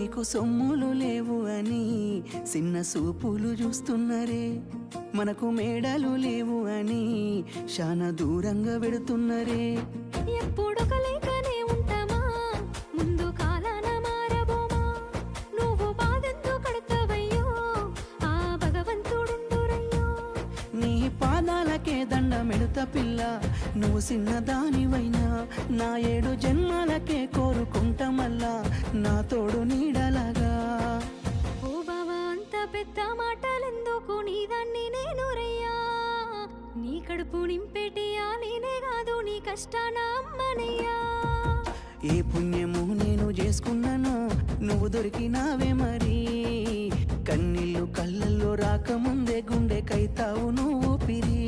నీకు సొమ్ములు లేవు అని చిన్న సూపులు చూస్తున్నరే, మనకు మేడలు లేవు అని శానా దూరంగా వెడుతున్నరే. ఎప్పుడు కలేకనే ఉంటామా, ముందు కాలాన మారబోమా. నువ్వు బాధెంతో కడతావయ్యో, ఆ భగవంతుడుండురయ్యో. నీ పాదాలకే దండమెడుత పిల్ల, నువ్వు చిన్నదానివైనా నా 7 జన్మాలకే కోరుకుంటా మల్లా నా తోడు నీడలాగా. ఓ బావా అంత పెద్ద మాటలెందుకు, నీదాన్ని నేను రయ్యా. నీ కడుపు నింపేటియా నేనే కాదు, నీ కష్టాన అమ్మనయ్యా. ఏ పుణ్యము నేను చేసుకున్నానో నువ్వు దొరికినావే మరి, కన్నీళ్ళు కళ్ళల్లో రాకముందే గుండెకైతావు నువ్వు పిరి.